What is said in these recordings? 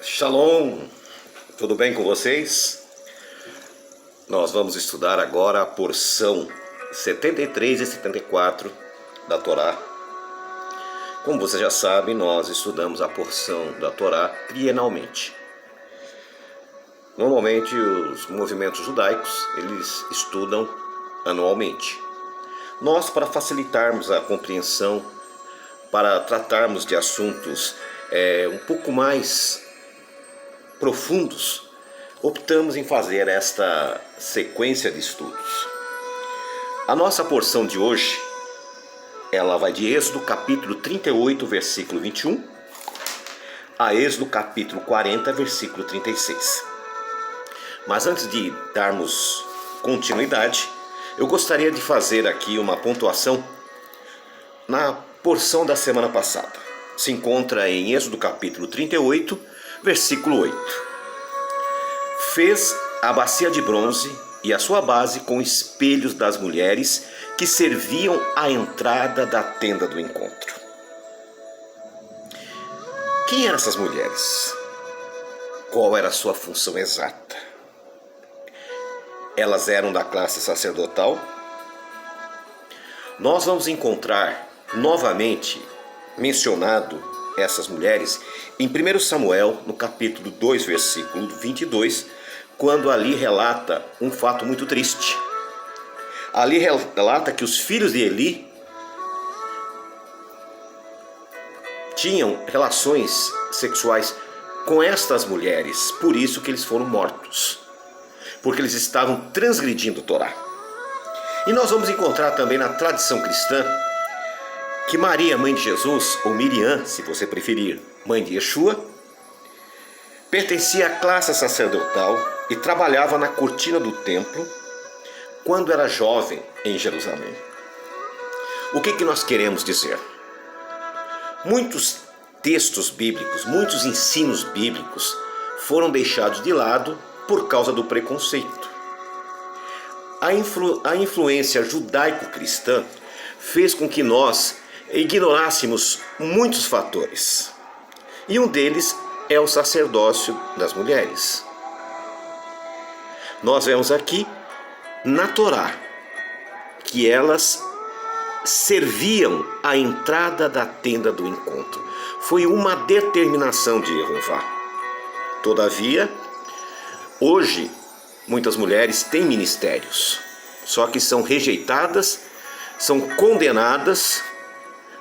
Shalom, tudo bem com vocês? Nós vamos estudar agora a porção 73 e 74 da Torá. Como você já sabe, nós estudamos a porção da Torá trienalmente. Normalmente os movimentos judaicos, eles estudam anualmente. Nós, para facilitarmos a compreensão, para tratarmos de assuntos um pouco mais profundos, optamos em fazer esta sequência de estudos. A nossa porção de hoje, ela vai de Êxodo capítulo 38, versículo 21, a Êxodo capítulo 40, versículo 36. Mas antes de darmos continuidade, eu gostaria de fazer aqui uma pontuação na porção da semana passada. Se encontra em Êxodo capítulo 38, versículo 8. Fez a bacia de bronze e a sua base com espelhos das mulheres que serviam à entrada da tenda do encontro. Quem eram essas mulheres? Qual era a sua função exata? Elas eram da classe sacerdotal? Nós vamos encontrar novamente mencionado essas mulheres em 1 Samuel, no capítulo 2, versículo 22, quando ali relata um fato muito triste. Ali relata que os filhos de Eli tinham relações sexuais com estas mulheres, por isso que eles foram mortos, porque eles estavam transgredindo a Torá. E nós vamos encontrar também na tradição cristã que Maria, mãe de Jesus, ou Miriam, se você preferir, mãe de Yeshua, pertencia à classe sacerdotal e trabalhava na cortina do templo quando era jovem em Jerusalém. O que nós queremos dizer? Muitos textos bíblicos, muitos ensinos bíblicos foram deixados de lado por causa do preconceito. A influência judaico-cristã fez com que nós ignorássemos muitos fatores. E um deles é o sacerdócio das mulheres. Nós vemos aqui na Torá que elas serviam à entrada da tenda do encontro. Foi uma determinação de Jeová. Todavia, hoje muitas mulheres têm ministérios, só que são rejeitadas, são condenadas,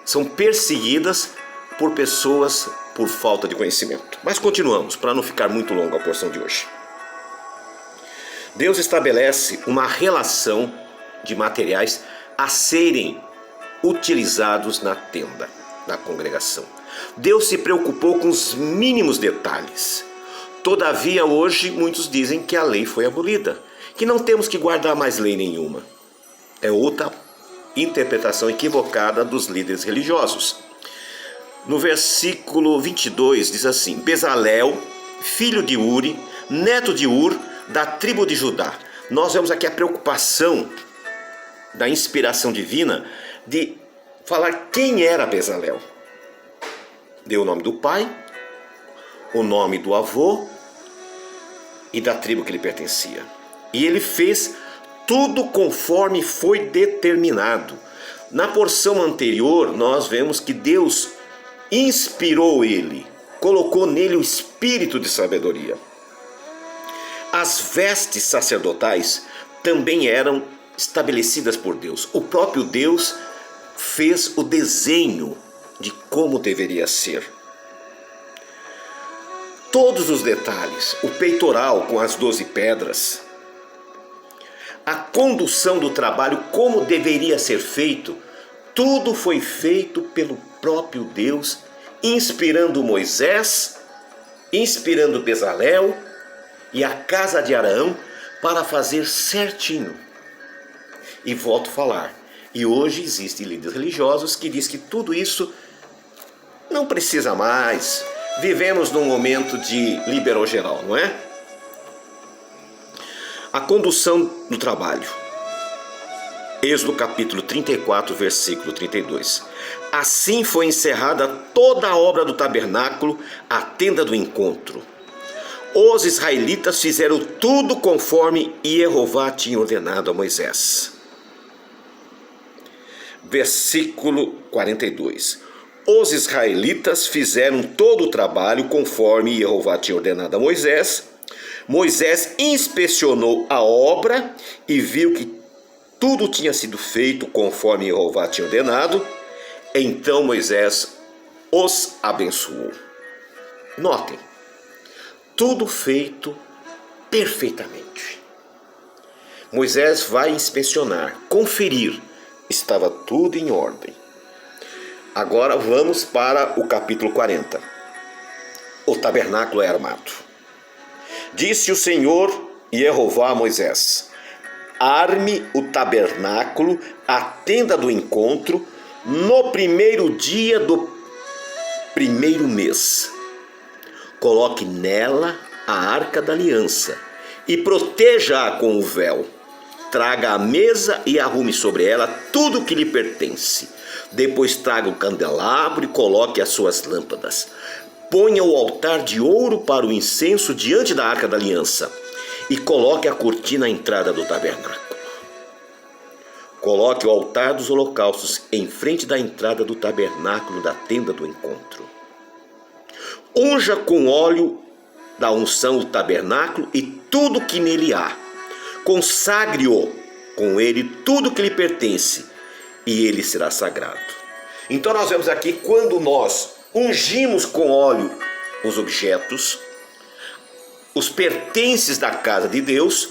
são perseguidas por pessoas por falta de conhecimento. Mas continuamos, para não ficar muito longa a porção de hoje. Deus estabelece uma relação de materiais a serem utilizados na tenda da congregação. Deus se preocupou com os mínimos detalhes. Todavia, hoje, muitos dizem que a lei foi abolida, que não temos que guardar mais lei nenhuma. É outra interpretação equivocada dos líderes religiosos. No versículo 22 diz assim: Bezalel, filho de Uri, neto de Ur, da tribo de Judá. Nós vemos aqui a preocupação da inspiração divina de falar quem era Bezalel. Deu o nome do pai, o nome do avô e da tribo que ele pertencia. E ele fez tudo conforme foi determinado. Na porção anterior, nós vemos que Deus inspirou ele, colocou nele o espírito de sabedoria. As vestes sacerdotais também eram estabelecidas por Deus. O próprio Deus fez o desenho de como deveria ser. Todos os detalhes, o peitoral com as 12 pedras, a condução do trabalho, como deveria ser feito, tudo foi feito pelo próprio Deus, inspirando Moisés, inspirando Bezalel e a casa de Arão para fazer certinho. E volto a falar, e hoje existem líderes religiosos que dizem que tudo isso não precisa mais. Vivemos num momento de liberal geral, não é? A condução do trabalho. Êxodo capítulo 34, versículo 32. Assim foi encerrada toda a obra do tabernáculo, a tenda do encontro. Os israelitas fizeram tudo conforme Jeová tinha ordenado a Moisés. Versículo 42. Os israelitas fizeram todo o trabalho conforme Jeová tinha ordenado a Moisés. Moisés inspecionou a obra e viu que tudo tinha sido feito conforme Jeová tinha ordenado. Então Moisés os abençoou. Notem, tudo feito perfeitamente. Moisés vai inspecionar, conferir, estava tudo em ordem. Agora vamos para o capítulo 40. O tabernáculo é armado. Disse o Senhor Jeová a Moisés: arme o tabernáculo, a tenda do encontro, no primeiro dia do primeiro mês. Coloque nela a arca da aliança e proteja-a com o véu. Traga a mesa e arrume sobre ela tudo o que lhe pertence. Depois traga o candelabro e coloque as suas lâmpadas. Ponha o altar de ouro para o incenso diante da arca da aliança e coloque a cortina à entrada do tabernáculo. Coloque o altar dos holocaustos em frente da entrada do tabernáculo da tenda do encontro. Unja com óleo da unção o tabernáculo e tudo que nele há. Consagre-o com ele tudo que lhe pertence, e ele será sagrado. Então nós vemos aqui, quando nós ungimos com óleo os objetos, os pertences da casa de Deus,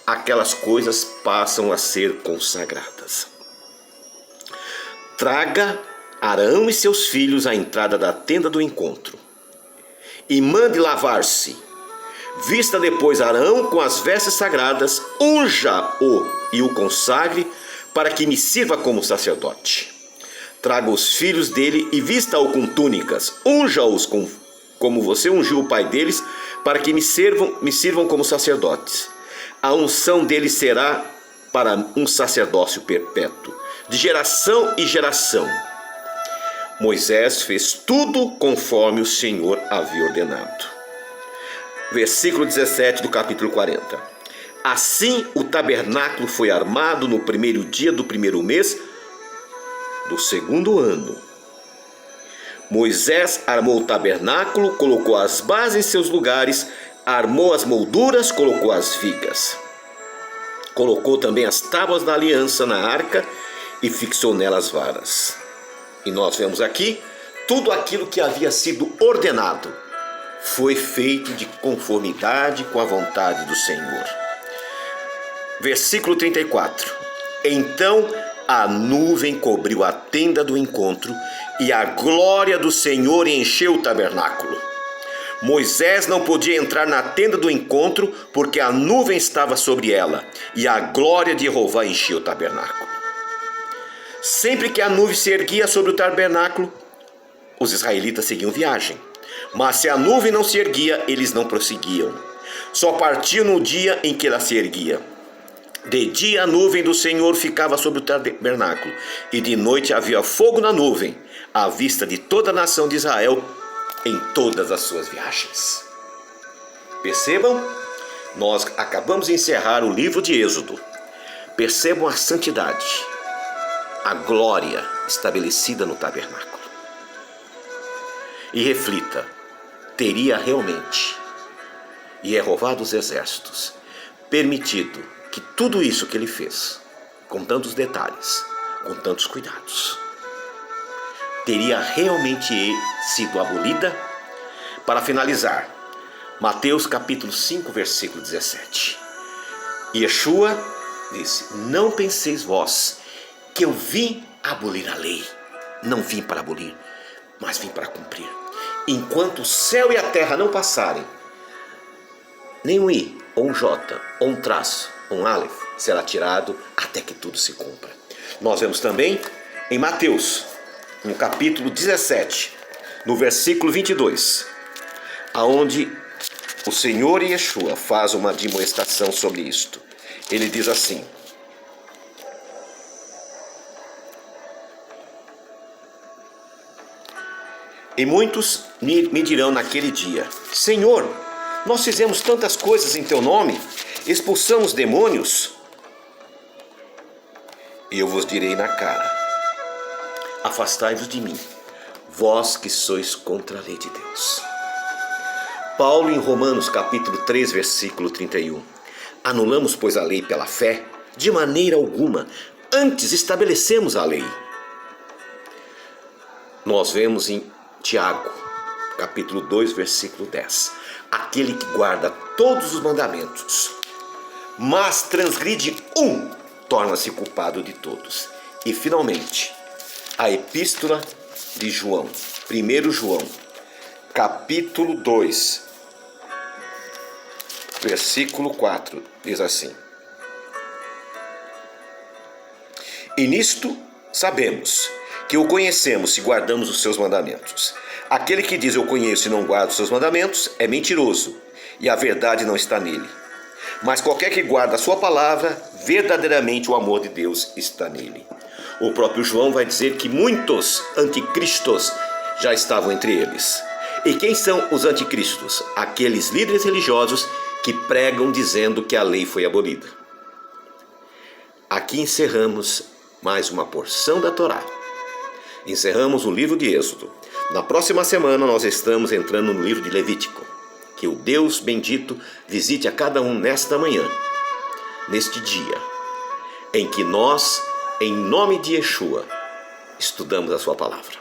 aquelas coisas passam a ser consagradas. Traga Arão e seus filhos à entrada da tenda do encontro e mande lavar-se. Vista depois Arão com as vestes sagradas, unja-o e o consagre para que me sirva como sacerdote. Traga os filhos dele e vista-o com túnicas, unja-os como você ungiu o pai deles, para que me sirvam como sacerdotes. A unção deles será para um sacerdócio perpétuo, de geração em geração. Moisés fez tudo conforme o Senhor havia ordenado. Versículo 17 do capítulo 40. Assim o tabernáculo foi armado no primeiro dia do primeiro mês do segundo ano. Moisés armou o tabernáculo, colocou as bases em seus lugares, armou as molduras, colocou as vigas. Colocou também as tábuas da aliança na arca e fixou nela as varas. E nós vemos aqui tudo aquilo que havia sido ordenado foi feito de conformidade com a vontade do Senhor. Versículo 34. Então a nuvem cobriu a tenda do encontro e a glória do Senhor encheu o tabernáculo. Moisés não podia entrar na tenda do encontro porque a nuvem estava sobre ela e a glória de Jeová encheu o tabernáculo. Sempre que a nuvem se erguia sobre o tabernáculo, os israelitas seguiam viagem. Mas se a nuvem não se erguia, eles não prosseguiam. Só partiam no dia em que ela se erguia. De dia a nuvem do Senhor ficava sobre o tabernáculo, e de noite havia fogo na nuvem, à vista de toda a nação de Israel em todas as suas viagens. Percebam? Nós acabamos de encerrar o livro de Êxodo. Percebam a santidade, a glória estabelecida no tabernáculo. E reflita, teria realmente Jeová dos exércitos permitido que tudo isso que ele fez, com tantos detalhes, com tantos cuidados, teria realmente sido abolida? Para finalizar, Mateus capítulo 5, versículo 17. Yeshua disse: não penseis vós que eu vim abolir a lei. Não vim para abolir, mas vim para cumprir. Enquanto o céu e a terra não passarem, nem um i, ou um j, ou um traço, ou um aleph, será tirado até que tudo se cumpra. Nós vemos também em Mateus, no capítulo 17, no versículo 22, aonde o Senhor Yeshua faz uma demonstração sobre isto. Ele diz assim: E muitos me dirão naquele dia: Senhor, nós fizemos tantas coisas em teu nome, expulsamos demônios. E eu vos direi na cara: afastai-vos de mim, vós que sois contra a lei de Deus. Paulo, em Romanos capítulo 3, versículo 31. Anulamos, pois, a lei pela fé? De maneira alguma. Antes estabelecemos a lei. Nós vemos em Tiago, capítulo 2, versículo 10. Aquele que guarda todos os mandamentos, mas transgride um, torna-se culpado de todos. E, finalmente, a epístola de João, 1 João, capítulo 2, versículo 4, diz assim: E nisto sabemos que o conhecemos se guardamos os seus mandamentos. Aquele que diz eu conheço e não guarda os seus mandamentos é mentiroso, e a verdade não está nele. Mas qualquer que guarda a sua palavra, verdadeiramente o amor de Deus está nele. O próprio João vai dizer que muitos anticristos já estavam entre eles. E quem são os anticristos? Aqueles líderes religiosos que pregam dizendo que a lei foi abolida. Aqui encerramos mais uma porção da Torá. Encerramos o livro de Êxodo. Na próxima semana nós estamos entrando no livro de Levítico. Que o Deus bendito visite a cada um nesta manhã, neste dia, em que nós, em nome de Yeshua, estudamos a sua palavra.